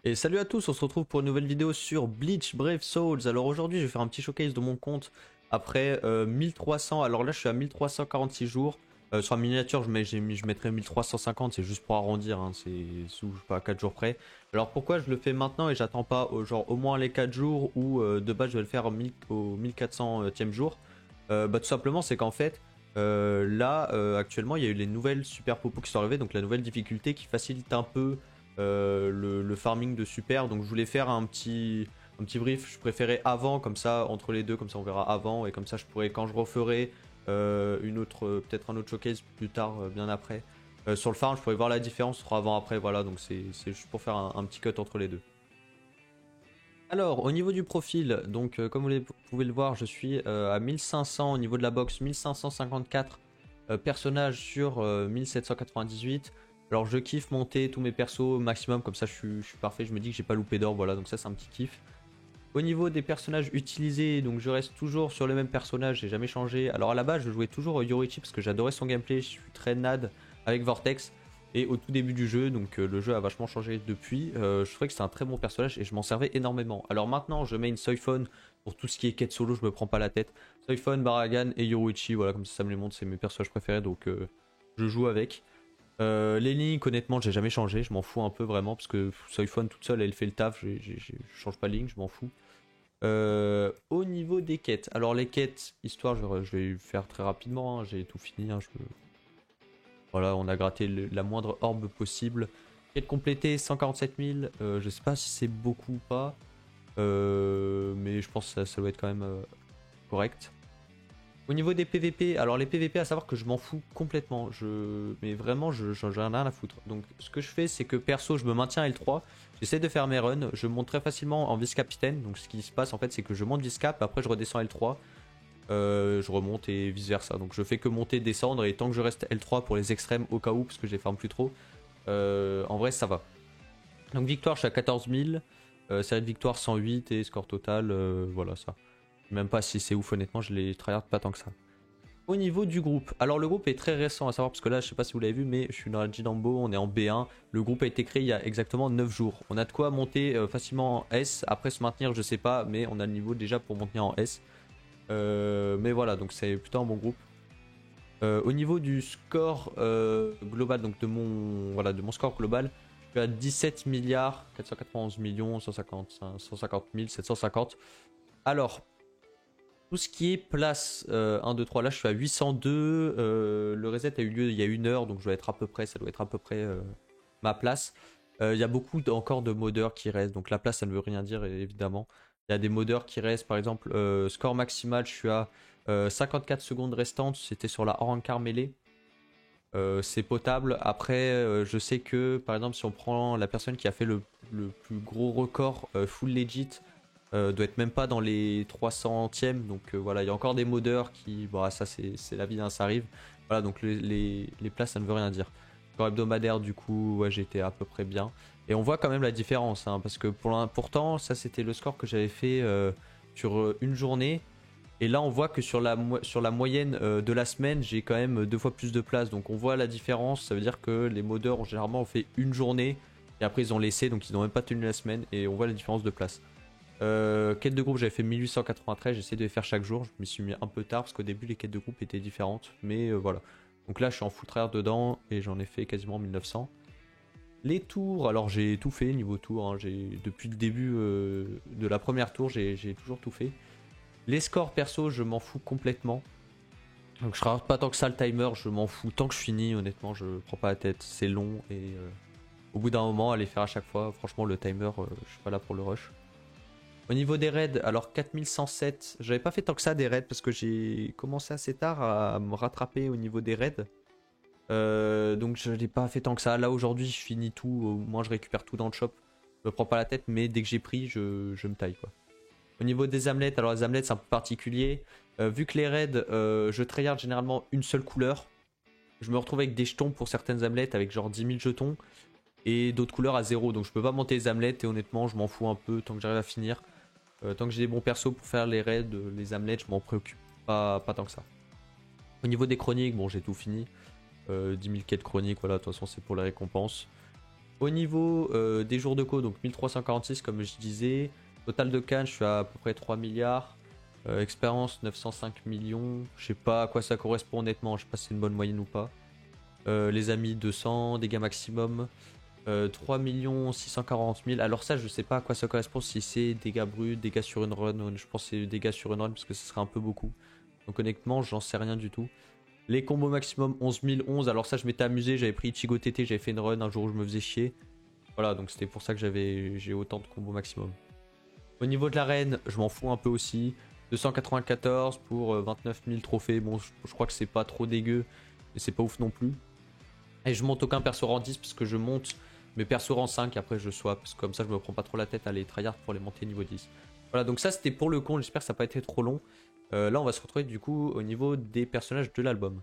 Et salut à tous, on se retrouve pour une nouvelle vidéo sur Bleach Brave Souls. Alors aujourd'hui je vais faire un petit showcase de mon compte après 1300, alors là je suis à 1346 jours. Sur la miniature je mettrai 1350, c'est juste pour arrondir, hein, c'est pas 4 jours près. Alors pourquoi je le fais maintenant et j'attends pas genre au moins les 4 jours ou de base je vais le faire au 1400e jour. Tout simplement c'est qu'en fait là actuellement il y a eu les nouvelles super popos qui sont arrivées, donc la nouvelle difficulté qui facilite un peu le farming de super. Donc je voulais faire un petit brief. Je préférais avant, comme ça, entre les deux, comme ça on verra avant. Et comme ça je pourrais, quand je referai peut-être un autre showcase plus tard, bien après, sur le farm, je pourrais voir la différence entre avant après. Voilà, donc c'est juste pour faire un petit cut entre les deux. Alors, au niveau du profil, donc comme vous pouvez le voir, je suis à 1500 au niveau de la box, 1554 personnages sur 1798. Alors, je kiffe monter tous mes persos au maximum, comme ça je suis parfait. Je me dis que j'ai pas loupé d'or, voilà, donc ça c'est un petit kiff. Au niveau des personnages utilisés, donc je reste toujours sur le même personnage, j'ai jamais changé. Alors à la base, je jouais toujours Yorichi parce que j'adorais son gameplay, je suis très nad avec Vortex. Et au tout début du jeu, donc le jeu a vachement changé depuis, je trouvais que c'est un très bon personnage et je m'en servais énormément. Alors maintenant, je mets une Soifon pour tout ce qui est quête solo, je me prends pas la tête. Soifon, Baragan et Yorichi, voilà, comme ça me les montre, c'est mes personnages préférés, donc je joue avec. Les Link, honnêtement, j'ai jamais changé, je m'en fous un peu vraiment, parce que Soifon toute seule, elle fait le taf, je change pas Link, je m'en fous. Au niveau des quêtes, alors les quêtes, histoire, je vais faire très rapidement, hein, j'ai tout fini, hein, voilà, on a gratté la moindre orbe possible. Quête complétée, 147 000, je sais pas si c'est beaucoup ou pas, mais je pense que ça doit être quand même correct. Au niveau des PVP, alors les PVP, à savoir que je m'en fous complètement. Mais vraiment, j'en ai rien à foutre. Donc ce que je fais, c'est que perso, je me maintiens L3. J'essaie de faire mes runs. Je monte très facilement en vice-capitaine. Donc ce qui se passe en fait, c'est que je monte vice-cap. Après, je redescends L3. Je remonte et vice-versa. Donc je fais que monter, descendre. Et tant que je reste L3 pour les extrêmes au cas où, parce que je les farme plus trop, en vrai, ça va. Donc victoire, je suis à 14 000. Série de victoire 108 et score total, voilà ça. Même pas si c'est ouf, honnêtement, je les tryhard pas tant que ça. Au niveau du groupe, alors le groupe est très récent à savoir parce que là je sais pas si vous l'avez vu mais je suis dans la Jinambo, on est en B1, le groupe a été créé il y a exactement 9 jours. On a de quoi monter facilement en S, après se maintenir je sais pas mais on a le niveau déjà pour monter en S. Mais voilà donc c'est plutôt un bon groupe. Au niveau du score global, donc de mon score global, je suis à 17 milliards 491 millions 150 000 750. Alors tout ce qui est place 1, 2, 3, là je suis à 802. Le reset a eu lieu il y a 1 heure, donc je dois être à peu près, ça doit être à peu près ma place. Il y a beaucoup encore de modeurs qui restent, donc la place ça ne veut rien dire évidemment. Il y a des modeurs qui restent, par exemple, score maximal, je suis à 54 secondes restantes, c'était sur la Orankar mêlée. C'est potable. Après, je sais que par exemple, si on prend la personne qui a fait le plus gros record full legit, doit être même pas dans les 300e. Donc voilà, il y a encore des modeurs qui. Bon, ça c'est la vie, hein, ça arrive. Voilà, donc les places, ça ne veut rien dire. Score hebdomadaire, du coup, ouais, j'étais à peu près bien. Et on voit quand même la différence, hein, parce que pourtant, ça c'était le score que j'avais fait sur une journée. Et là, on voit que sur la moyenne de la semaine, j'ai quand même 2 fois plus de place. Donc on voit la différence. Ça veut dire que les modeurs ont généralement fait une journée et après ils ont laissé, donc ils n'ont même pas tenu la semaine. Et on voit la différence de place. Quête de groupe, j'avais fait 1893. J'essaie de les faire chaque jour. Je m'y suis mis un peu tard parce qu'au début les quêtes de groupe étaient différentes. Mais voilà. Donc là, je suis en full tryhard dedans et j'en ai fait quasiment 1900. Les tours, alors j'ai tout fait niveau tour, hein, depuis le début de la première tour, j'ai toujours tout fait. Les scores perso, je m'en fous complètement. Donc je rate pas tant que ça le timer, je m'en fous tant que je finis, honnêtement, je prends pas la tête, c'est long et au bout d'un moment, aller faire à chaque fois, franchement le timer, je suis pas là pour le rush. Au niveau des raids, alors 4107, j'avais pas fait tant que ça des raids parce que j'ai commencé assez tard à me rattraper au niveau des raids. Donc je l'ai pas fait tant que ça. Là aujourd'hui, je finis tout, au moins je récupère tout dans le shop. Je me prends pas la tête, mais dès que j'ai pris, je me taille quoi. Au niveau des amelettes, alors les amelettes c'est un peu particulier. Vu que les raids, je tryhard généralement une seule couleur. Je me retrouve avec des jetons pour certaines amelettes avec genre 10 000 jetons. Et d'autres couleurs à 0. Donc je peux pas monter les amelettes et honnêtement je m'en fous un peu tant que j'arrive à finir. Tant que j'ai des bons persos pour faire les raids, les amelettes, je m'en préoccupe pas tant que ça. Au niveau des chroniques, bon j'ai tout fini. 10 000 quêtes chroniques, voilà, de toute façon c'est pour les récompenses. Au niveau des jours de co, donc 1346 comme je disais. Total de cannes, je suis à peu près 3 milliards. Expérience 905 millions. Je sais pas à quoi ça correspond honnêtement, je sais pas si c'est une bonne moyenne ou pas. Les amis 200, dégâts maximum. 3 640 000. Alors ça je sais pas à quoi ça correspond, si c'est dégâts bruts, dégâts sur une run. Je pense que c'est dégâts sur une run parce que ce serait un peu beaucoup. Donc honnêtement j'en sais rien du tout. Les combos maximum 11 011. Alors ça je m'étais amusé, j'avais pris Ichigo TT, j'avais fait une run un jour où je me faisais chier. Voilà donc c'était pour ça que j'ai autant de combos maximum. Au niveau de l'arène, je m'en fous un peu aussi. 294 pour 29 000 trophées. Bon, je crois que c'est pas trop dégueu, mais c'est pas ouf non plus. Et je monte aucun perso rang 10 parce que je monte mes persos rang 5. Après, je swap. Parce que comme ça, je me prends pas trop la tête à les tryhard pour les monter niveau 10. Voilà, donc ça, c'était pour le compte. J'espère que ça n'a pas été trop long. Là, on va se retrouver du coup au niveau des personnages de l'album.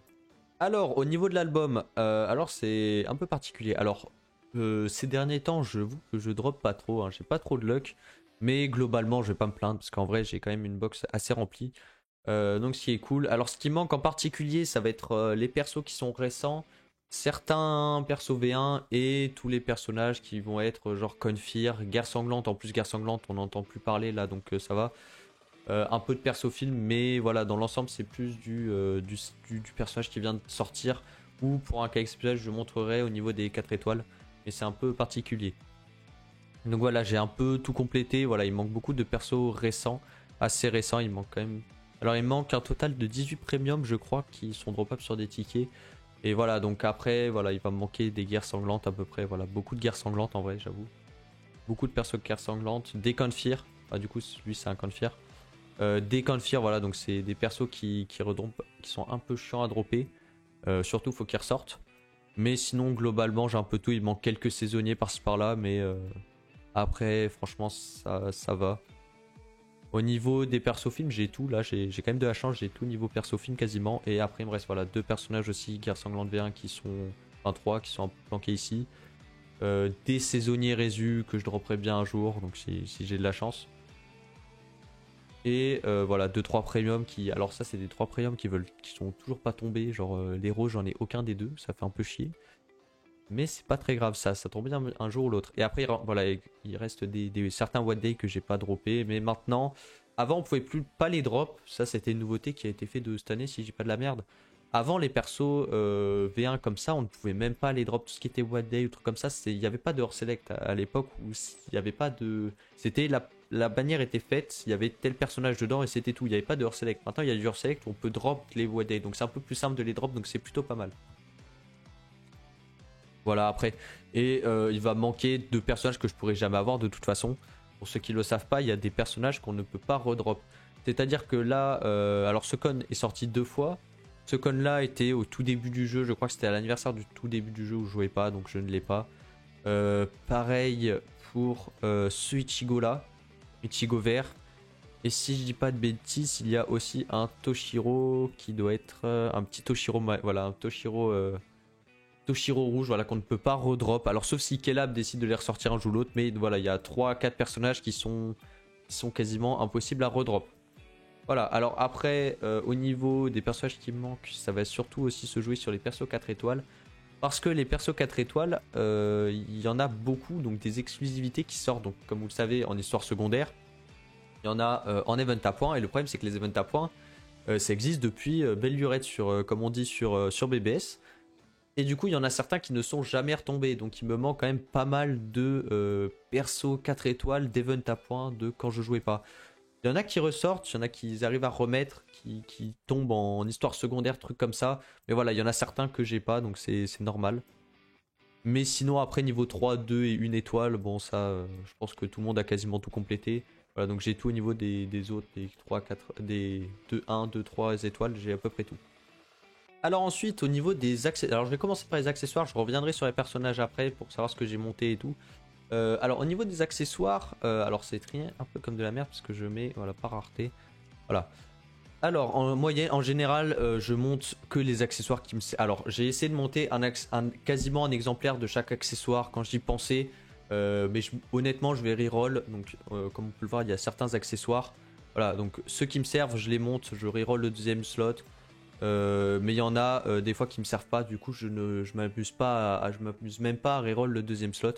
Alors, au niveau de l'album, alors c'est un peu particulier. Alors, ces derniers temps, j'avoue que je drop pas trop. Hein. J'ai pas trop de luck. Mais globalement, je vais pas me plaindre parce qu'en vrai, j'ai quand même une box assez remplie. Donc, ce qui est cool. Alors, ce qui manque en particulier, ça va être les persos qui sont récents. Certains persos V1 et tous les personnages qui vont être genre Confir, Guerre Sanglante. En plus, Guerre Sanglante, on n'entend plus parler là, donc ça va. Un peu de perso film, mais voilà, dans l'ensemble, c'est plus du personnage qui vient de sortir. Ou pour un cas exprès, je montrerai au niveau des 4 étoiles. Mais c'est un peu particulier. Donc voilà, j'ai un peu tout complété. Voilà, il manque beaucoup de persos récents, assez récents. Il manque quand même. Alors, il manque un total de 18 premiums, je crois, qui sont droppables sur des tickets. Et voilà, donc après, voilà, il va me manquer des guerres sanglantes à peu près. Voilà, beaucoup de guerres sanglantes en vrai, j'avoue. Beaucoup de persos de guerres sanglantes. Des Confir. Ah, du coup, lui, c'est un Confir. Des Confir, voilà, donc c'est des persos qui sont un peu chiants à dropper. Surtout, faut qu'ils ressortent. Mais sinon, globalement, j'ai un peu tout. Il manque quelques saisonniers par-ci par-là, mais après, franchement, ça va. Au niveau des persos films, j'ai tout. Là, j'ai quand même de la chance, j'ai tout niveau perso film quasiment. Et après, il me reste voilà, deux personnages aussi, Guerre Sanglante V1 qui sont. Enfin, trois qui sont un peu planqués ici. Des saisonniers résus que je dropperai bien un jour, donc si j'ai de la chance. Et voilà, 2-3 premiums qui. Alors, ça, c'est des 3 premiums qui sont toujours pas tombés. Genre, l'héros, j'en ai aucun des deux, ça fait un peu chier. Mais c'est pas très grave, ça tombe bien un jour ou l'autre. Et après, voilà, il reste certains What Day que j'ai pas droppé. Mais maintenant, avant on pouvait pas les drop. Ça, c'était une nouveauté qui a été faite de cette année, si j'ai pas de la merde. Avant, les persos V1 comme ça, on ne pouvait même pas les drop. Tout ce qui était What Day ou trucs comme ça, il n'y avait pas de hors select à l'époque où il n'y avait pas de. C'était la bannière était faite, il y avait tel personnage dedans et c'était tout. Il n'y avait pas de hors select. Maintenant, il y a du hors select où on peut drop les What Day. Donc c'est un peu plus simple de les drop, donc c'est plutôt pas mal. Voilà, après. Et il va manquer de personnages que je pourrais jamais avoir de toute façon. Pour ceux qui ne le savent pas, il y a des personnages qu'on ne peut pas redrop. C'est-à-dire que là, alors ce con est sorti 2 fois. Ce con là était au tout début du jeu. Je crois que c'était à l'anniversaire du tout début du jeu où je jouais pas, donc je ne l'ai pas. Pareil pour ce Ichigo là. Ichigo vert. Et si je dis pas de bêtises, il y a aussi un Toshiro qui doit être un petit Toshiro. Voilà, un Toshiro. Toshiro rouge, voilà, qu'on ne peut pas redrop. Alors sauf si Kelab décide de les ressortir un jour ou l'autre, mais voilà, il y a 3-4 personnages qui sont quasiment impossibles à redrop. Voilà, alors après, au niveau des personnages qui me manquent, ça va surtout aussi se jouer sur les persos 4 étoiles. Parce que les persos 4 étoiles, il y en a beaucoup, donc des exclusivités qui sortent, donc comme vous le savez, en histoire secondaire. Il y en a en event à points, et le problème c'est que les events à points, ça existe depuis belle lurette sur, comme on dit, sur BBS. Et du coup, il y en a certains qui ne sont jamais retombés. Donc, il me manque quand même pas mal de persos 4 étoiles, d'event à points, de quand je jouais pas. Il y en a qui ressortent, il y en a qui arrivent à remettre, qui tombent en histoire secondaire, trucs comme ça. Mais voilà, il y en a certains que j'ai pas, donc c'est normal. Mais sinon, après, niveau 3, 2 et 1 étoile, bon, ça, je pense que tout le monde a quasiment tout complété. Voilà, donc j'ai tout au niveau des autres, des 3, 4, des 2, 1, 2, 3 étoiles, j'ai à peu près tout. Alors ensuite au niveau des accessoires, alors je vais commencer par les accessoires, je reviendrai sur les personnages après pour savoir ce que j'ai monté et tout. Alors au niveau des accessoires, alors c'est rien un peu comme de la merde parce que je mets, voilà, par rareté. Voilà. Alors en moyenne, en général, je monte que les accessoires qui me... Alors j'ai essayé de monter quasiment un exemplaire de chaque accessoire quand j'y pensais. Mais honnêtement je vais reroll, donc comme on peut le voir il y a certains accessoires. Voilà, donc ceux qui me servent je les monte, je reroll le deuxième slot. Mais il y en a des fois qui me servent pas, du coup je m'amuse pas je m'amuse même pas à reroll le deuxième slot.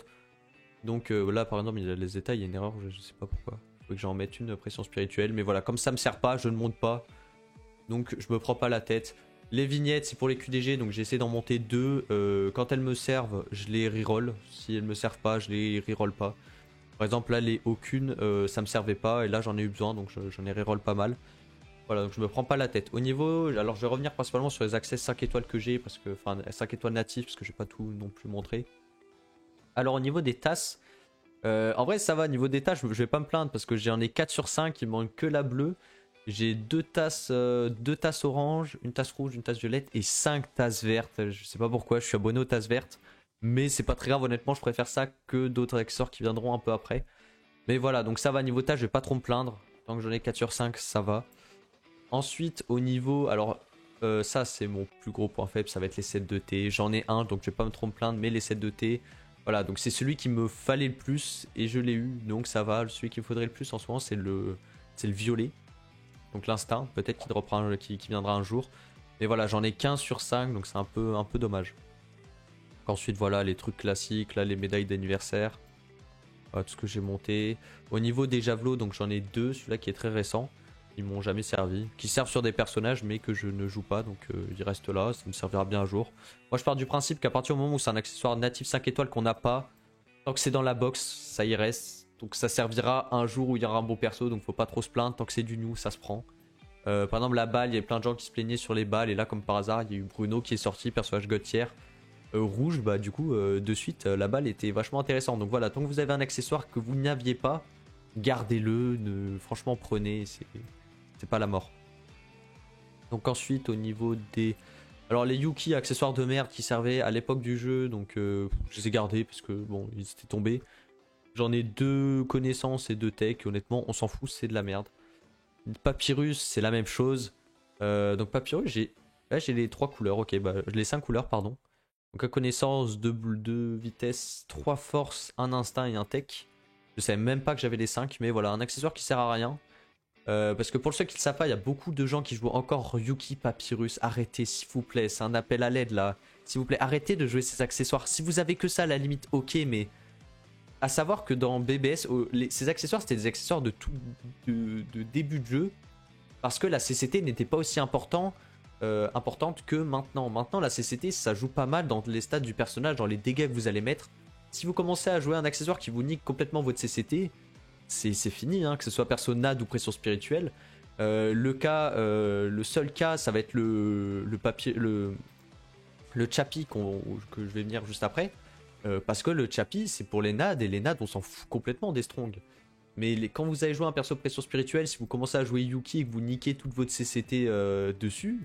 Donc là par exemple il y a les états, il y a une erreur, je sais pas pourquoi. Faut que j'en mette une pression spirituelle, mais voilà, comme ça me sert pas, je ne monte pas. Donc je me prends pas la tête. Les vignettes c'est pour les QDG, donc j'essaie d'en monter deux. Quand elles me servent, je les reroll. Si elles me servent pas, je les reroll pas. Par exemple là les aucune, ça me servait pas et là j'en ai eu besoin, donc j'en ai reroll pas mal. Voilà, donc je me prends pas la tête. Au niveau, alors je vais revenir principalement sur les accès 5 étoiles que j'ai, parce que, enfin 5 étoiles natifs, parce que je vais pas tout non plus montrer. Alors au niveau des tasses, en vrai ça va, au niveau des tasses, je vais pas me plaindre, parce que j'en ai 4 sur 5, il manque que la bleue. J'ai deux tasses orange, une tasse rouge, une tasse violette et 5 tasses vertes. Je sais pas pourquoi, je suis abonné aux tasses vertes. Mais c'est pas très grave, honnêtement, je préfère ça que d'autres accessoires qui viendront un peu après. Mais voilà, donc ça va, niveau tasse, je vais pas trop me plaindre. Tant que j'en ai 4 sur 5, ça va. Ensuite, au niveau, alors ça c'est mon plus gros point faible, ça va être les sets de thé. J'en ai un, donc je vais pas me trop me plaindre, mais les sets de thé, voilà, donc c'est celui qui me fallait le plus et je l'ai eu, donc ça va. Celui qu'il faudrait le plus en ce moment, c'est le violet, donc l'instinct, peut-être qu'il qui viendra un jour. Mais voilà, j'en ai 15 sur 5, donc c'est un peu dommage. Ensuite, voilà, les trucs classiques, là, les médailles d'anniversaire, voilà, tout ce que j'ai monté. Au niveau des javelots, donc j'en ai deux, celui-là qui est très récent. Ils m'ont jamais servi, qui servent sur des personnages mais que je ne joue pas, donc il reste là, ça me servira bien un jour. Moi je pars du principe qu'à partir du moment où c'est un accessoire natif 5 étoiles qu'on n'a pas, tant que c'est dans la box, ça y reste. Donc ça servira un jour où il y aura un beau perso, donc faut pas trop se plaindre, tant que c'est du new, ça se prend. Par exemple la balle, il y a plein de gens qui se plaignaient sur les balles, et là comme par hasard, il y a eu Bruno qui est sorti, personnage God tier. Rouge, bah du coup de suite la balle était vachement intéressante. Donc voilà, tant que vous avez un accessoire que vous n'aviez pas, gardez-le, franchement prenez, c'est pas la mort. Donc ensuite au niveau des... Alors les Yuki, accessoires de merde qui servaient à l'époque du jeu, donc je les ai gardés parce que bon, ils étaient tombés. J'en ai 2 connaissances et 2 tech, honnêtement on s'en fout, c'est de la merde. Papyrus c'est la même chose. Donc Papyrus là j'ai les 3 couleurs, ok, bah les 5 couleurs pardon. Donc à connaissance, 2 vitesses, 3 forces, 1 instinct et 1 tech. Je savais même pas que j'avais les 5, mais voilà, un accessoire qui sert à rien. Parce que pour ceux qui ne le savent pas, il y a beaucoup de gens qui jouent encore Yuki Papyrus. Arrêtez s'il vous plaît, c'est un appel à l'aide là. S'il vous plaît, arrêtez de jouer ces accessoires. Si vous avez que ça, à la limite, ok, mais à savoir que dans BBS, ces accessoires c'était des accessoires de tout de début de jeu, parce que la CCT n'était pas aussi importante que maintenant. Maintenant, la CCT ça joue pas mal dans les stats du personnage, dans les dégâts que vous allez mettre. Si vous commencez à jouer un accessoire qui vous nique complètement votre CCT, c'est fini, hein, que ce soit perso NAD ou pression spirituelle. Le seul cas, ça va être le Chappie que je vais venir juste après. Parce que le Chappie, c'est pour les NAD, et les NAD, on s'en fout complètement des Strong. Mais quand vous allez jouer un perso pression spirituelle, si vous commencez à jouer Yuki et que vous niquez toute votre CCT dessus,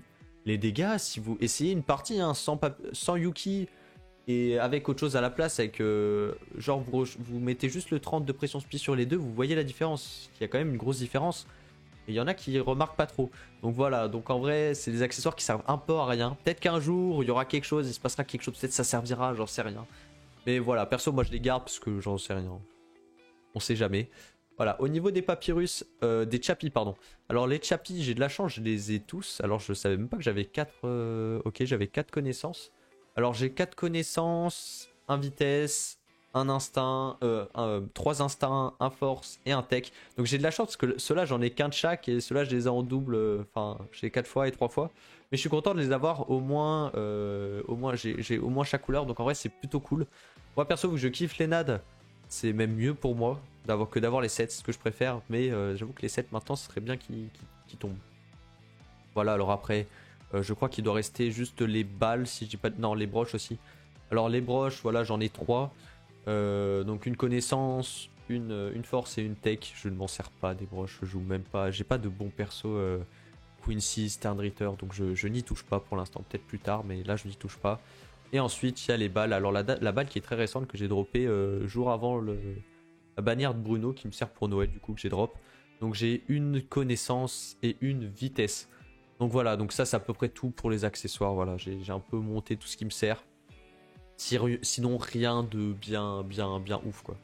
les dégâts, si vous essayez une partie hein, sans Yuki et avec autre chose à la place, avec genre vous mettez juste le 30 de pression spi sur les deux, vous voyez la différence. Il y a quand même une grosse différence. Et il y en a qui remarquent pas trop. Donc voilà, donc en vrai, c'est des accessoires qui servent un peu à rien. Peut-être qu'un jour, il y aura quelque chose, il se passera quelque chose, peut-être ça servira, j'en sais rien. Mais voilà, perso, moi je les garde parce que j'en sais rien. On sait jamais. Voilà, au niveau des papyrus, des chapis, pardon. Alors les chapis, j'ai de la chance, je les ai tous. Alors je savais même pas que j'avais 4... ok, j'avais 4 connaissances. Alors j'ai 4 connaissances, 1 vitesse, 1 instinct, 3 instincts, 1 force et 1 tech. Donc j'ai de la chance parce que ceux-là j'en ai qu'un de chaque et ceux-là je les ai en double, enfin j'ai 4 fois et 3 fois. Mais je suis content de les avoir au moins j'ai au moins chaque couleur, donc en vrai c'est plutôt cool. Moi perso vu que je kiffe les NAD, c'est même mieux pour moi que d'avoir les 7, c'est ce que je préfère. Mais j'avoue que les 7 maintenant ce serait bien qu'ils tombent. Voilà, alors après... je crois qu'il doit rester juste les balles, si je dis pas... Non, les broches aussi. Alors les broches, voilà, j'en ai 3. Donc une connaissance, une force et une tech. Je ne m'en sers pas des broches, je joue même pas. J'ai pas de bon perso Quincy, Sternritter, donc je n'y touche pas pour l'instant. Peut-être plus tard, mais là je n'y touche pas. Et ensuite il y a les balles. Alors la balle qui est très récente que j'ai droppé jour avant la bannière de Bruno qui me sert pour Noël, du coup que j'ai drop. Donc j'ai une connaissance et une vitesse. Donc voilà, donc ça c'est à peu près tout pour les accessoires. Voilà, j'ai un peu monté tout ce qui me sert. Sinon rien de bien ouf quoi.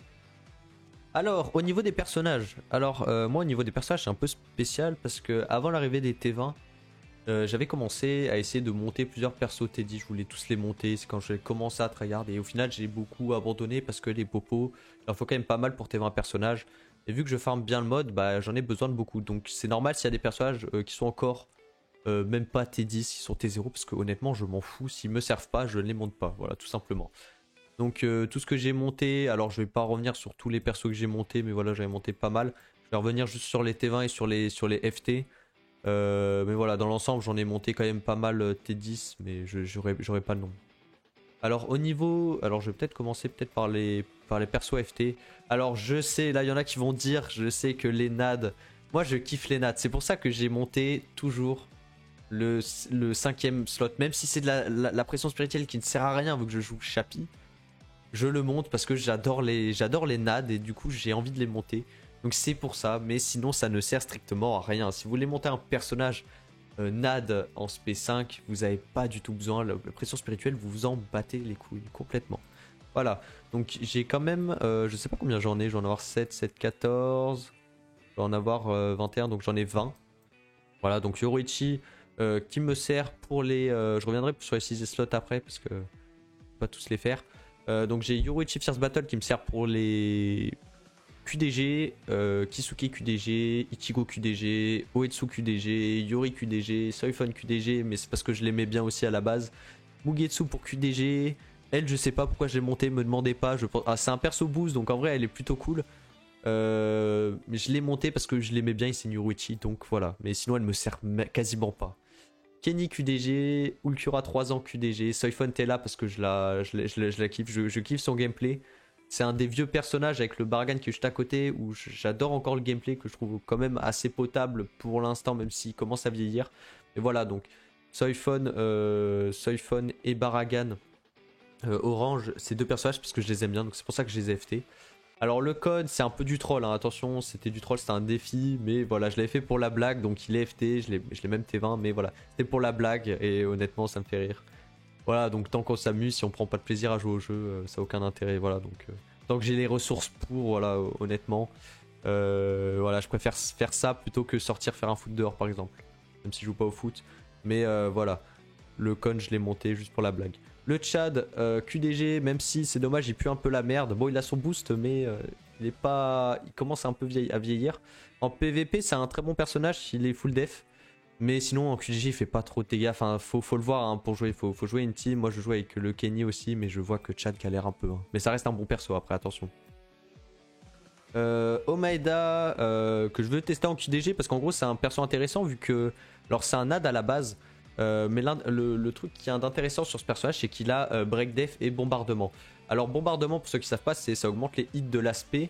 Alors au niveau des personnages, moi au niveau des personnages c'est un peu spécial parce que avant l'arrivée des T20, j'avais commencé à essayer de monter plusieurs persos Teddy, je voulais tous les monter, c'est quand j'ai commencé à tryhard et au final j'ai beaucoup abandonné parce que les popos, il en faut quand même pas mal pour tes 20 personnages. Et vu que je farme bien le mode, bah j'en ai besoin de beaucoup. Donc c'est normal s'il y a des personnages qui sont encore même pas T10, ils sont T0 parce que honnêtement je m'en fous, s'ils me servent pas, je ne les monte pas, voilà tout simplement. Donc tout ce que j'ai monté, alors je vais pas revenir sur tous les persos que j'ai montés, mais voilà j'avais monté pas mal. Je vais revenir juste sur les T20 et sur les FT. Mais voilà, dans l'ensemble, j'en ai monté quand même pas mal T10, mais j'aurais pas le nom. Alors au niveau, alors je vais peut-être commencer peut-être par les persos FT. Alors je sais, là il y en a qui vont dire, je sais que les NAD, moi je kiffe les NAD. C'est pour ça que j'ai monté toujours le cinquième slot, même si c'est de la pression spirituelle qui ne sert à rien vu que je joue Chapi. Je le monte parce que j'adore les NAD et du coup j'ai envie de les monter. Donc c'est pour ça, mais sinon ça ne sert strictement à rien. Si vous voulez monter un personnage NAD en SP5, vous n'avez pas du tout besoin. La pression spirituelle, vous vous en battez les couilles complètement. Voilà, donc j'ai quand même, je sais pas combien j'en ai, je vais en avoir 7, 7, 14, je vais en avoir 21, donc j'en ai 20. Voilà, donc Yoroichi qui me sert pour les... je reviendrai sur les 6 slots après parce que je peux pas tous les faire. Donc j'ai Yoroichi Fierce Battle qui me sert pour les QDG, Kisuke QDG, Ichigo QDG, Oetsu QDG, Yori QDG, Soifon QDG, mais c'est parce que je l'aimais bien aussi à la base. Mugetsu pour QDG, elle je sais pas pourquoi je l'ai montée, me demandez pas, je pense... ah, c'est un perso boost donc en vrai elle est plutôt cool. Mais je l'ai montée parce que je l'aimais bien et c'est Yoroichi donc voilà, mais sinon elle me sert quasiment pas. Kenny QDG, Ulcura 3 ans QDG, Soifon t'es là parce que je la kiffe, je kiffe son gameplay. C'est un des vieux personnages avec le Baragan qui est juste à côté où j'adore encore le gameplay que je trouve quand même assez potable pour l'instant même s'il commence à vieillir. Et voilà donc Soifon et Baragan Orange, ces deux personnages parce que je les aime bien donc c'est pour ça que je les ai FT. Alors le code c'est un peu du troll, hein. Attention c'était du troll, c'était un défi, mais voilà je l'avais fait pour la blague donc il est FT, je l'ai même T20 mais voilà c'était pour la blague et honnêtement ça me fait rire. Voilà donc tant qu'on s'amuse, si on prend pas de plaisir à jouer au jeu, ça n'a aucun intérêt, voilà donc tant que j'ai les ressources pour, voilà honnêtement, voilà je préfère faire ça plutôt que sortir faire un foot dehors par exemple, même si je joue pas au foot, mais voilà. Le con, je l'ai monté juste pour la blague. Le Tchad, QDG, même si c'est dommage, il pue un peu la merde. Bon, il a son boost, mais il est pas, il commence un peu à vieillir. En PVP, c'est un très bon personnage, il est full def. Mais sinon, en QDG, il fait pas trop de dégâts. Enfin, faut le voir hein, pour jouer. Faut jouer une team. Moi, je joue avec le Kenny aussi, mais je vois que Tchad galère un peu. Hein. Mais ça reste un bon perso après, attention. Omaeda, que je veux tester en QDG parce qu'en gros, c'est un perso intéressant vu que. Alors, c'est un ad à la base. Mais le truc qui est d'intéressant sur ce personnage, c'est qu'il a break def et bombardement. Alors bombardement, pour ceux qui savent pas, ça augmente les hits de l'aspect.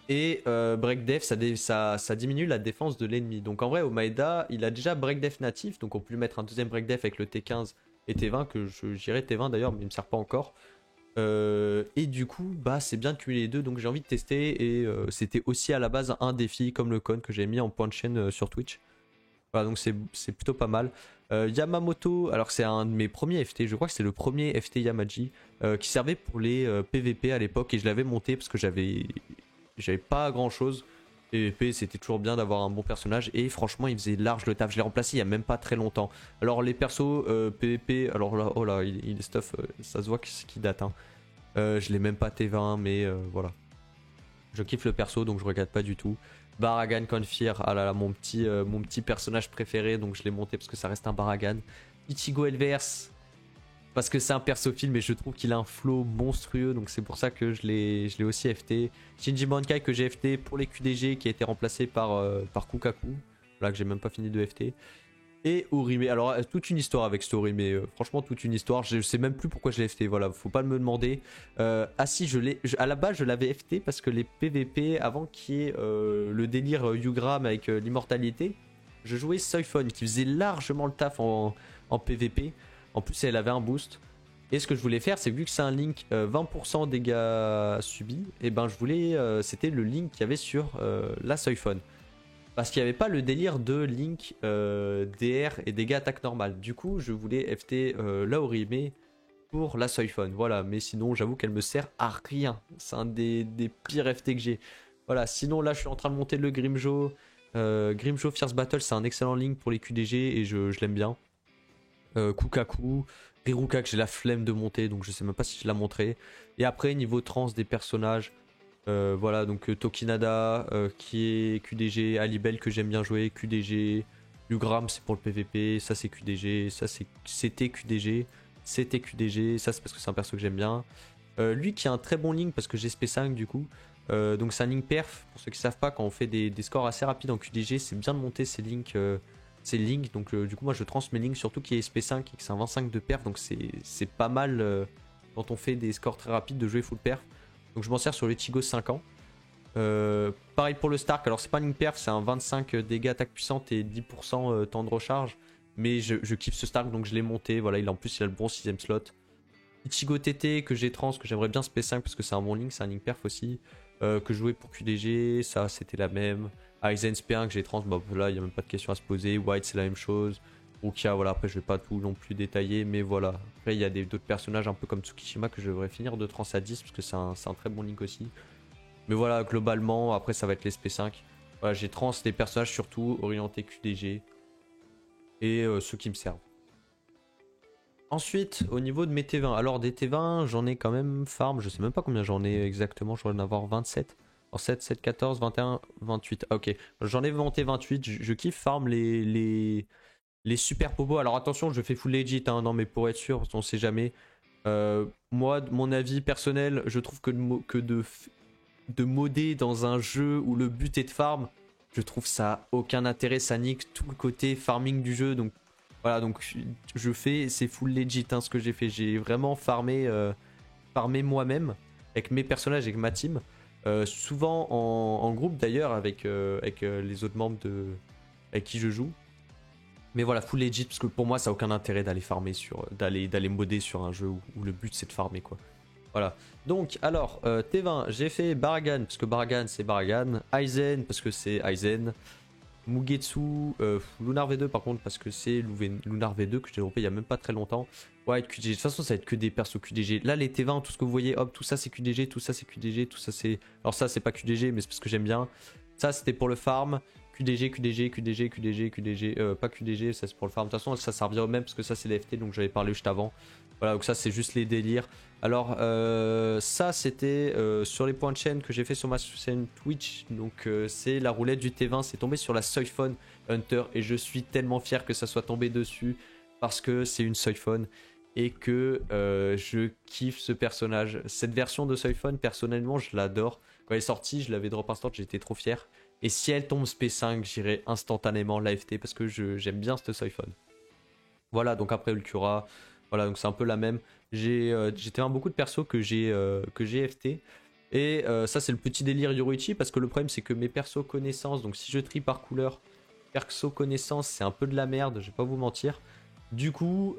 Et break def, ça diminue la défense de l'ennemi. Donc en vrai, Omaeda, il a déjà break def natif. Donc on peut lui mettre un deuxième break def avec le T15 et T20, que j'irai T20 d'ailleurs, mais il me sert pas encore. Et du coup, bah c'est bien de cumuler les deux. Donc j'ai envie de tester. Et c'était aussi à la base un défi comme le con que j'ai mis en point de chaîne sur Twitch. Voilà, donc c'est plutôt pas mal. Yamamoto, alors c'est un de mes premiers FT, je crois que c'est le premier FT Yamaji qui servait pour les PVP à l'époque et je l'avais monté parce que j'avais pas grand chose. PVP c'était toujours bien d'avoir un bon personnage et franchement il faisait large le taf, je l'ai remplacé il y a même pas très longtemps. Alors les persos PVP, alors là, oh là, il est stuff, ça se voit qu'il date. Hein. Je l'ai même pas T20 mais voilà. Je kiffe le perso donc je regrette pas du tout. Baragan Confir, ah là là, mon petit personnage préféré, donc je l'ai monté parce que ça reste un Baragan. Ichigo Elvers, parce que c'est un persophile, mais je trouve qu'il a un flow monstrueux, donc c'est pour ça que je l'ai aussi FT. Shinji Bankai que j'ai FT pour les QDG, qui a été remplacé par Kukaku, là que j'ai même pas fini de FT. Et Orime, alors toute une histoire avec ce Orime, franchement toute une histoire, je sais même plus pourquoi je l'ai FT, voilà, faut pas me demander. Ah si, à la base je l'avais FT parce que les PVP, avant qu'il y ait le délire Ugram avec l'immortalité, je jouais Soifon qui faisait largement le taf en PVP, en plus elle avait un boost. Et ce que je voulais faire, c'est vu que c'est un link 20% dégâts subis, et ben je voulais, c'était le link qu'il y avait sur la Soifon. Parce qu'il n'y avait pas le délire de Link, DR et dégâts attaque normale. Du coup, je voulais FT Laorime pour la Soifon. Voilà, mais sinon, j'avoue qu'elle me sert à rien. C'est un des pires FT que j'ai. Voilà, sinon là, je suis en train de monter le Grimjo. Grimjo Fierce Battle, c'est un excellent link pour les QDG et je l'aime bien. Kukaku, Riruka que j'ai la flemme de monter, donc je sais même pas si je la montrerai. Et après, niveau trans des personnages, voilà, donc Tokinada qui est QDG, Alibel que j'aime bien jouer, QDG, Lugram c'est pour le PVP, ça c'est QDG, ça c'était QDG, c'était QDG, ça c'est parce que c'est un perso que j'aime bien. Lui qui a un très bon link parce que j'ai SP5 du coup. Donc c'est un link perf, pour ceux qui savent pas, quand on fait des scores assez rapides en QDG, c'est bien de monter ces links. Donc du coup moi je trans mes links, surtout qui est SP5 et que c'est un 25 de perf, donc c'est pas mal quand on fait des scores très rapides de jouer full perf. Donc je m'en sers sur le Chigo 5 ans. Pareil pour le Stark, alors c'est pas une ligne perf, c'est un 25 dégâts attaque puissante et 10% temps de recharge. Mais je kiffe ce Stark donc je l'ai monté, voilà, en plus il a le bon 6ème slot. Ichigo TT que j'ai trans, que j'aimerais bien SP5 parce que c'est un bon link, c'est un link perf aussi. Que je jouais pour QDG, ça c'était la même. Aizen SP1 que j'ai trans, bah là il n'y a même pas de question à se poser. White c'est la même chose. Rukia, voilà, après je vais pas tout non plus détailler, mais voilà. Après il y a d'autres personnages un peu comme Tsukishima que je devrais finir de trans à 10 parce que c'est un très bon link aussi. Mais voilà, globalement, après ça va être les SP5. Voilà, j'ai trans des personnages surtout orientés QDG et ceux qui me servent. Ensuite, au niveau de mes T20, alors des T20, j'en ai quand même farm, je sais même pas combien j'en ai exactement, je dois en avoir 27. Alors 7, 7, 14, 21, 28. Ah, ok, j'en ai monté 28, je kiffe farm les super popos. Alors attention, je fais full legit, hein, non mais pour être sûr, on sait jamais. Moi, mon avis personnel, je trouve que de modder dans un jeu où le but est de farm, je trouve ça a aucun intérêt, ça nique tout le côté farming du jeu. Donc voilà, donc je fais, c'est full legit hein, ce que j'ai fait. J'ai vraiment farmé moi-même avec mes personnages, avec ma team. Souvent en groupe d'ailleurs avec les autres membres avec qui je joue. Mais voilà, full legit parce que pour moi ça a aucun intérêt d'aller farmer d'aller modder sur un jeu où le but c'est de farmer quoi. Voilà. Donc, alors, T20, j'ai fait Baragan, parce que Baragan, c'est Baragan. Aizen, parce que c'est Aizen. Mugetsu, Lunar V2, par contre, parce que c'est Lunar V2 que j'ai développé il y a même pas très longtemps. Ouais, QDG. De toute façon, ça va être que des persos QDG. Là, les T20, tout ce que vous voyez, hop, tout ça c'est QDG, tout ça c'est QDG, tout ça c'est. Alors, ça, c'est pas QDG, mais c'est parce que j'aime bien. Ça, c'était pour le farm. QDG, QDG, QDG, QDG, QDG, pas QDG, ça c'est pour le farm. De toute façon, ça revient au même parce que ça c'est les FT, donc j'avais parlé juste avant. Voilà, donc ça c'est juste les délires. Alors, ça c'était sur les points de chaîne que j'ai fait sur ma chaîne Twitch. Donc, c'est la roulette du T20, c'est tombé sur la Soiphone Hunter et je suis tellement fier que ça soit tombé dessus parce que c'est une Soiphone et que je kiffe ce personnage. Cette version de Soiphone, personnellement, je l'adore. Quand elle est sortie, je l'avais drop instant, j'étais trop fier. Et si elle tombe SP5, j'irai instantanément l'AFT parce que j'aime bien cette Soiphone. Voilà, donc après Ulcura, voilà, donc c'est un peu la même. J'ai tellement beaucoup de persos que j'ai FT. Et ça, c'est le petit délire Yoruichi parce que le problème, c'est que mes persos connaissances, donc si je trie par couleur, perso connaissances, c'est un peu de la merde, je vais pas vous mentir. Du coup,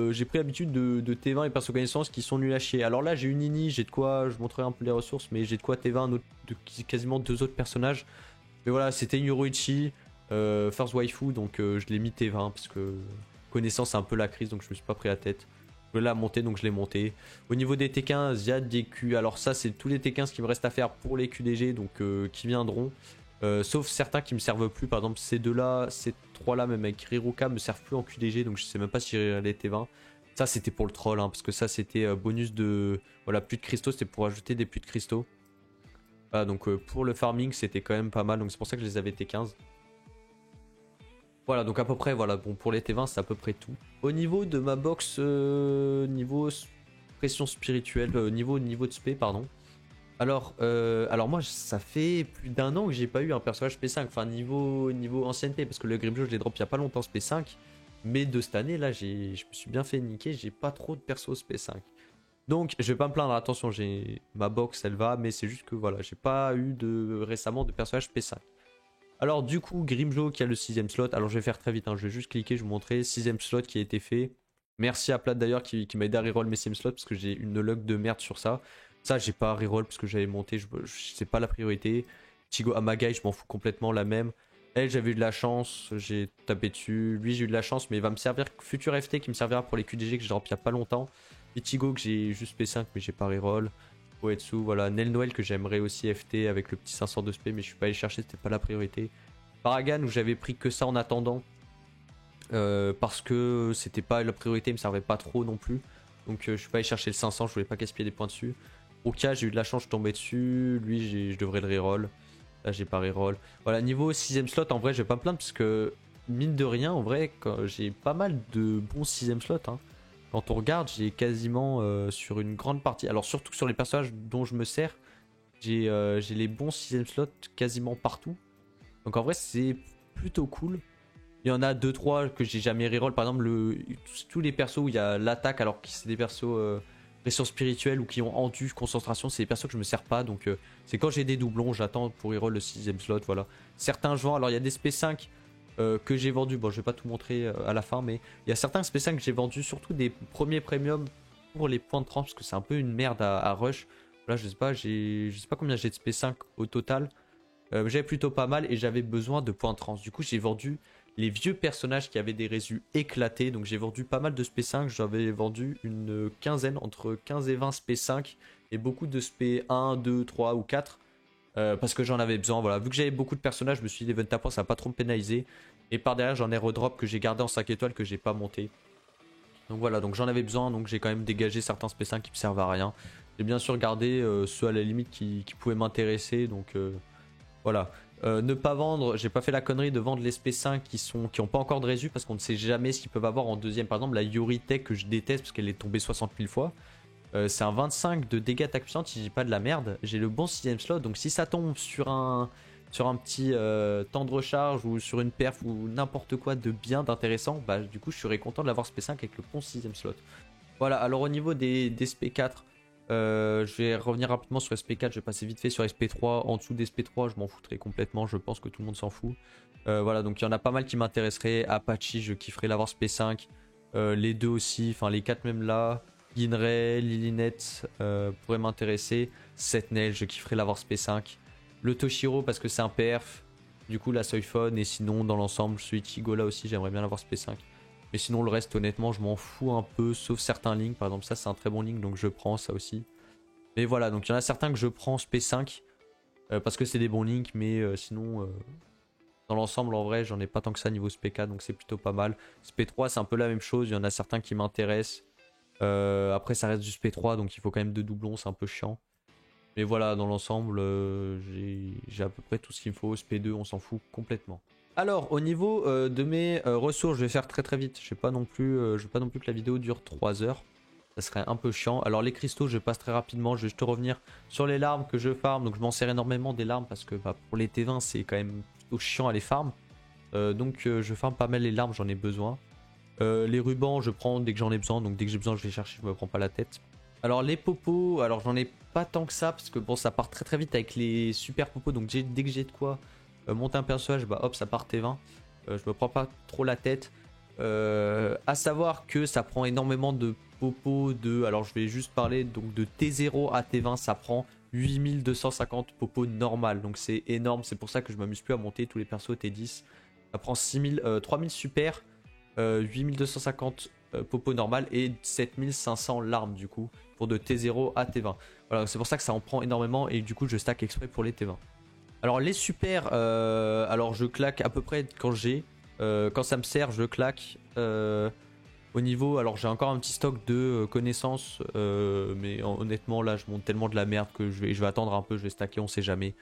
j'ai pris l'habitude de T20 et perso connaissances qui sont nuls à chier. Alors là, j'ai une Nini, j'ai de quoi, je montrerai un peu les ressources, mais j'ai de quoi T20, quasiment 2 autres personnages. Mais voilà, c'était une Yoruichi, first waifu, donc je l'ai mis T20 parce que connaissance c'est un peu la crise, donc je me suis pas pris la tête. Je l'ai monté, donc je l'ai monté. Au niveau des T15, il y a des Q. Alors ça, c'est tous les T15 qui me restent à faire pour les QDG, donc qui viendront. Sauf certains qui me servent plus, par exemple ces deux-là, ces trois-là, même avec Riruka, me servent plus en QDG, donc je sais même pas si j'ai les T20. Ça, c'était pour le troll, hein, parce que ça, c'était bonus de... Voilà, pluie de cristaux, c'était pour ajouter des pluies de cristaux. Voilà, donc pour le farming, c'était quand même pas mal, donc c'est pour ça que je les avais T15. Voilà, donc à peu près, voilà, bon, pour les T20, c'est à peu près tout. Au niveau de ma box, niveau pression spirituelle, niveau de spé, pardon. Alors moi, ça fait plus d'1 an que j'ai pas eu un personnage P5, enfin niveau ancienneté, parce que le Grimjo, je l'ai drop il y a pas longtemps, P5. Mais de cette année, là, je me suis bien fait niquer, j'ai pas trop de persos P5. Donc, je vais pas me plaindre, attention, j'ai ma box, elle va, mais c'est juste que voilà, j'ai pas eu récemment de personnage P5. Alors du coup, Grimjo qui a le 6ème slot. Alors je vais faire très vite, hein. Je vais juste cliquer, je vais vous montrer. 6ème slot qui a été fait. Merci à Plat d'ailleurs qui m'a aidé à reroll mes 6ème slots parce que j'ai une luck de merde sur ça. Ça, j'ai pas reroll parce que j'avais monté, c'est pas la priorité. Chigo Amagai, je m'en fous complètement, la même. Elle, j'avais eu de la chance, j'ai tapé dessus. Lui, j'ai eu de la chance, mais il va me servir futur FT qui me servira pour les QDG que j'ai drop il y a pas longtemps. Ichigo que j'ai juste P5 mais j'ai pas reroll. Oetsu, voilà. Nel Noël que j'aimerais aussi FT avec le petit 500 de SP mais je suis pas allé chercher, c'était pas la priorité. Paragan où j'avais pris que ça en attendant. Parce que c'était pas la priorité, il me servait pas trop non plus. Donc je suis pas allé chercher le 500, je voulais pas gaspiller des points dessus. Oka, j'ai eu de la chance, je tombais dessus. Lui, je devrais le reroll. Là, j'ai pas reroll. Voilà, niveau 6ème slot, en vrai, je vais pas me plaindre parce que, mine de rien, en vrai, j'ai pas mal de bons 6ème slots. Hein. Quand on regarde, j'ai quasiment sur une grande partie. Alors, surtout sur les personnages dont je me sers, j'ai les bons 6ème slots quasiment partout. Donc, en vrai, c'est plutôt cool. Il y en a 2-3 que j'ai jamais reroll. Par exemple, tous les persos où il y a l'attaque, alors que c'est des persos ressources spirituelles ou qui ont endu concentration, c'est des persos que je me sers pas. Donc c'est quand j'ai des doublons, j'attends pour reroll le 6ème slot. Voilà. Certains joueurs, alors il y a des SP5 que j'ai vendus. Bon, je vais pas tout montrer à la fin, mais il y a certains SP5 que j'ai vendus, surtout des premiers premiums pour les points de trans, parce que c'est un peu une merde à rush. Là, je sais pas combien j'ai de SP5 au total. J'avais plutôt pas mal et j'avais besoin de points trans. Du coup, j'ai vendu les vieux personnages qui avaient des résus éclatés. Donc j'ai vendu pas mal de SP5. J'avais vendu une quinzaine, entre 15 et 20 SP5 et beaucoup de SP1, 2, 3 ou 4. Parce que j'en avais besoin. Voilà. Vu que j'avais beaucoup de personnages, je me suis dit l'event à points, ça va pas trop me pénaliser. Et par derrière, j'en ai redrop que j'ai gardé en 5 étoiles que j'ai pas monté. Donc voilà, donc j'en avais besoin. Donc j'ai quand même dégagé certains SP5 qui me servent à rien. J'ai bien sûr gardé ceux à la limite qui pouvaient m'intéresser. Donc voilà. Ne pas vendre, j'ai pas fait la connerie de vendre les SP5 qui ont pas encore de résu parce qu'on ne sait jamais ce qu'ils peuvent avoir en deuxième. Par exemple, la Yoritech que je déteste parce qu'elle est tombée 60 000 fois. C'est un 25 de dégâts attaque puissante si j'ai pas de la merde. J'ai le bon 6ème slot, donc si ça tombe sur un petit temps de recharge ou sur une perf ou n'importe quoi de bien, d'intéressant, bah du coup je serais content de l'avoir SP5 avec le bon 6ème slot. Voilà, alors au niveau des SP4, je vais revenir rapidement sur SP4, je vais passer vite fait sur SP3. En dessous d'SP3, je m'en foutrais complètement, je pense que tout le monde s'en fout. Voilà, donc il y en a pas mal qui m'intéresseraient. Apache, je kifferais l'avoir SP5. Les deux aussi, enfin les 4 même là. Ginray, Lilinette pourraient m'intéresser. Sentinel, je kifferais l'avoir SP5. Le Toshiro parce que c'est un perf. Du coup, la Soifone. Et sinon, dans l'ensemble, ce Ichigo là aussi, j'aimerais bien l'avoir SP5. Mais sinon, le reste, honnêtement, je m'en fous un peu, sauf certains links. Par exemple, ça, c'est un très bon link, donc je prends ça aussi. Mais voilà, donc il y en a certains que je prends SP5 parce que c'est des bons links, mais sinon, dans l'ensemble, en vrai, j'en ai pas tant que ça niveau SP4, donc c'est plutôt pas mal. SP3, c'est un peu la même chose, il y en a certains qui m'intéressent. Après, ça reste du SP3, donc il faut quand même 2 doublons, c'est un peu chiant. Mais voilà, dans l'ensemble, j'ai à peu près tout ce qu'il me faut. SP2, on s'en fout complètement. Alors, au niveau de mes ressources, je vais faire très très vite. Je veux pas non plus que la vidéo dure 3 heures. Ça serait un peu chiant. Alors, les cristaux, je passe très rapidement. Je vais juste revenir sur les larmes que je farm. Donc, je m'en sers énormément des larmes parce que bah, pour les T20, c'est quand même plutôt chiant à les farm. Donc, je farm pas mal les larmes, j'en ai besoin. Les rubans, je prends dès que j'en ai besoin. Donc, dès que j'ai besoin, je vais chercher, je me prends pas la tête. Alors, les popos, alors j'en ai pas tant que ça parce que bon, ça part très très vite avec les super popos. Donc, dès que j'ai de quoi monter un personnage, bah hop, ça part T20. Je me prends pas trop la tête. À savoir que ça prend énormément de popos alors je vais juste parler donc de T0 à T20, ça prend 8250 popos normal. Donc c'est énorme, c'est pour ça que je m'amuse plus à monter tous les persos T10. Ça prend 3000 super, 8250 popos normal et 7500 larmes du coup pour de T0 à T20. Voilà, c'est pour ça que ça en prend énormément et du coup je stack exprès pour les T20. Alors les super, alors je claque à peu près quand j'ai, quand ça me sert je claque. Au niveau, alors j'ai encore un petit stock de connaissances, mais honnêtement là je monte tellement de la merde que je vais attendre un peu, je vais stacker, on sait jamais.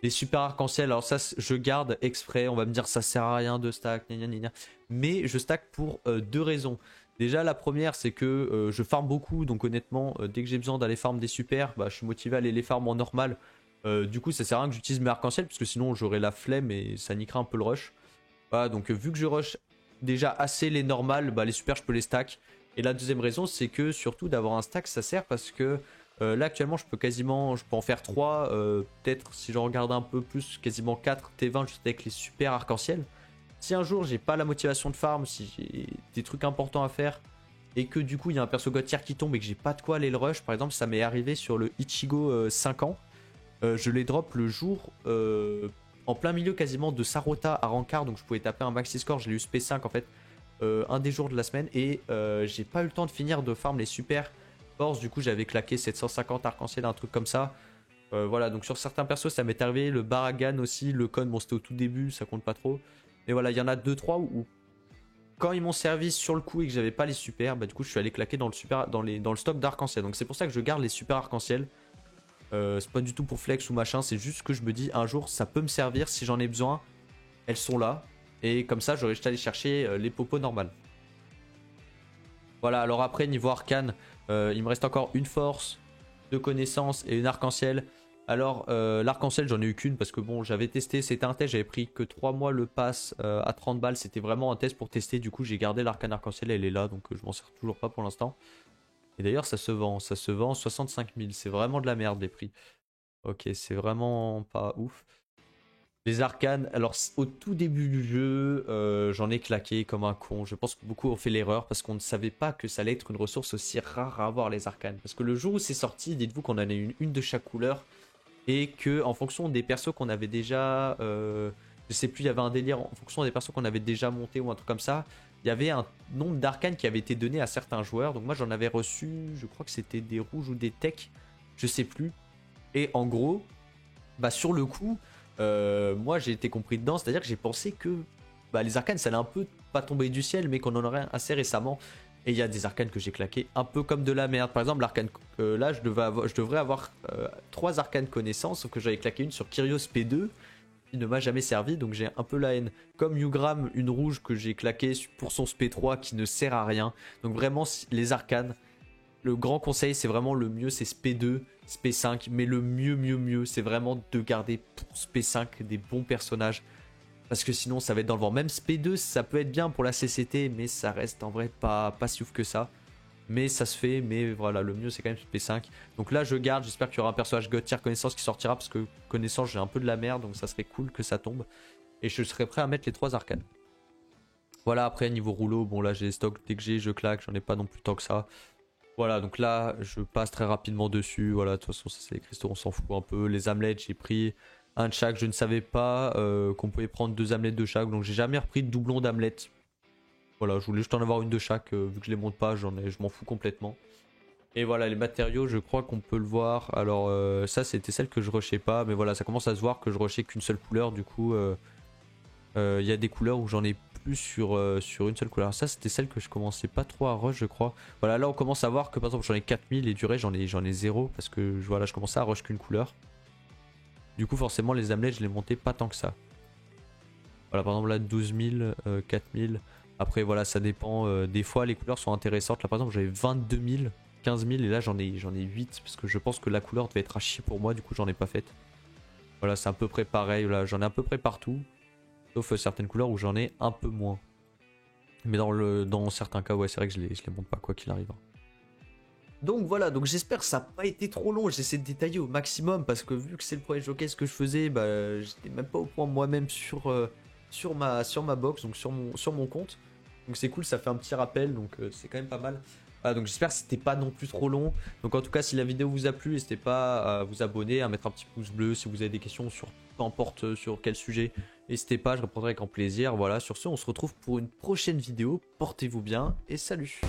Les super arc-en-ciel, alors ça je garde exprès, on va me dire ça sert à rien de stack, gna gna gna, mais je stack pour 2 raisons. Déjà la première c'est que je farm beaucoup, donc honnêtement dès que j'ai besoin d'aller farm des super, bah, je suis motivé à aller les farm en normal. Du coup ça sert à rien que j'utilise mes arc-en-ciel parce que sinon j'aurai la flemme et ça niquera un peu le rush. Voilà, donc vu que je rush déjà assez les normales, bah, les super je peux les stack. Et la deuxième raison c'est que surtout d'avoir un stack ça sert parce que là actuellement je peux en faire 3, peut-être si je regarde un peu plus quasiment 4 T20 juste avec les super arc-en-ciel. Si un jour j'ai pas la motivation de farm, si j'ai des trucs importants à faire et que du coup il y a un perso god tier qui tombe et que j'ai pas de quoi aller le rush, par exemple ça m'est arrivé sur le Ichigo 5 ans. Je les drop le jour en plein milieu quasiment de Sarota à Rancard, donc je pouvais taper un maxi score, j'ai eu SP5 en fait un des jours de la semaine et j'ai pas eu le temps de finir de farm les super force, du coup j'avais claqué 750 arc-en-ciel, un truc comme ça. Voilà, donc sur certains persos ça m'est arrivé, le Baragan aussi, le Con, bon c'était au tout début, ça compte pas trop. Mais voilà, il y en a 2-3 où quand ils m'ont servi sur le coup et que j'avais pas les super, bah du coup je suis allé claquer dans le stock d'arc-en-ciel. Donc c'est pour ça que je garde les super arc-en-ciel. C'est pas du tout pour flex ou machin, c'est juste que je me dis un jour ça peut me servir si j'en ai besoin. Elles sont là. Et comme ça j'aurais juste allé chercher les popos normales. Voilà, alors après niveau arcane, il me reste encore une force, 2 connaissances et une arc-en-ciel. Alors l'arc-en-ciel j'en ai eu qu'une parce que bon j'avais testé, c'était un test, j'avais pris que 3 mois le pass à 30 balles, c'était vraiment un test pour tester, du coup j'ai gardé l'arcane arc-en-ciel, elle est là donc je m'en sers toujours pas pour l'instant. Et d'ailleurs ça se vend 65 000, c'est vraiment de la merde les prix. Ok, c'est vraiment pas ouf. Les arcanes, alors au tout début du jeu, j'en ai claqué comme un con. Je pense que beaucoup ont fait l'erreur parce qu'on ne savait pas que ça allait être une ressource aussi rare à avoir les arcanes. Parce que le jour où c'est sorti, dites-vous qu'on en a une de chaque couleur et que en fonction des persos qu'on avait déjà, je sais plus, il y avait un délire en fonction des persos qu'on avait déjà monté ou un truc comme ça. Il y avait un nombre d'arcanes qui avait été donné à certains joueurs. Donc moi j'en avais reçu, je crois que c'était des rouges ou des techs, je sais plus. Et en gros, bah sur le coup. Moi j'ai été compris dedans, c'est à dire que j'ai pensé que bah, les arcanes ça allait un peu pas tomber du ciel mais qu'on en aurait assez récemment. Et il y a des arcanes que j'ai claqué un peu comme de la merde. Par exemple l'arcane là je devrais avoir 3 arcanes connaissances, sauf que j'avais claqué une sur Kyrios P2 qui ne m'a jamais servi, donc j'ai un peu la haine. Comme Ugram, une rouge que j'ai claqué pour son SP3 qui ne sert à rien. Donc vraiment les arcanes, le grand conseil c'est vraiment le mieux, c'est SP2, SP5, mais le mieux c'est vraiment de garder pour SP5 des bons personnages, parce que sinon ça va être dans le vent. Même SP2 ça peut être bien pour la CCT, mais ça reste en vrai pas si ouf que ça, mais ça se fait. Mais voilà, le mieux c'est quand même SP5. Donc là je garde, j'espère qu'il y aura un personnage God tier connaissance qui sortira, parce que connaissance j'ai un peu de la merde, donc ça serait cool que ça tombe, et je serais prêt à mettre les 3 arcanes. Voilà, après niveau rouleau, bon là j'ai les stocks, dès que je claque, j'en ai pas non plus tant que ça. Voilà, donc là, je passe très rapidement dessus. Voilà, de toute façon, ça c'est les cristaux, on s'en fout un peu. Les amulets, j'ai pris un de chaque. Je ne savais pas qu'on pouvait prendre 2 amulets de chaque. Donc j'ai jamais repris de doublon d'amulets. Voilà, je voulais juste en avoir une de chaque. Vu que je les monte pas, je m'en fous complètement. Et voilà, les matériaux, je crois qu'on peut le voir. Alors ça, c'était celle que je rushais pas. Mais voilà, ça commence à se voir que je rushais qu'une seule couleur. Du coup, il y a des couleurs où j'en ai plus sur une seule couleur. Ça c'était celle que je commençais pas trop à rush, je crois. Voilà, là on commence à voir que par exemple j'en ai 4000 et durée j'en ai 0 parce que voilà, je commençais à rush qu'une couleur. Du coup forcément les amulets je les montais pas tant que ça. Voilà, par exemple là 12 000, 4000. Après voilà, ça dépend. Des fois les couleurs sont intéressantes. Là par exemple j'avais 22 000, 15 000 et là j'en ai 8 parce que je pense que la couleur devait être à chier pour moi, du coup j'en ai pas faite. Voilà, c'est à peu près pareil. Là j'en ai à peu près partout. Sauf certaines couleurs où j'en ai un peu moins. Mais dans certains cas, ouais, c'est vrai que je les monte pas quoi qu'il arrive. Donc voilà, donc j'espère que ça n'a pas été trop long. J'essaie de détailler au maximum parce que vu que c'est le premier showcase que je faisais, bah, j'étais même pas au point moi-même sur ma box, donc sur mon compte. Donc c'est cool, ça fait un petit rappel, donc c'est quand même pas mal. Voilà, donc j'espère que c'était pas non plus trop long. Donc en tout cas, si la vidéo vous a plu, n'hésitez pas à vous abonner, à mettre un petit pouce bleu si vous avez des questions sur peu importe sur quel sujet. N'hésitez pas, je répondrai avec grand plaisir. Voilà, sur ce, on se retrouve pour une prochaine vidéo. Portez-vous bien et salut!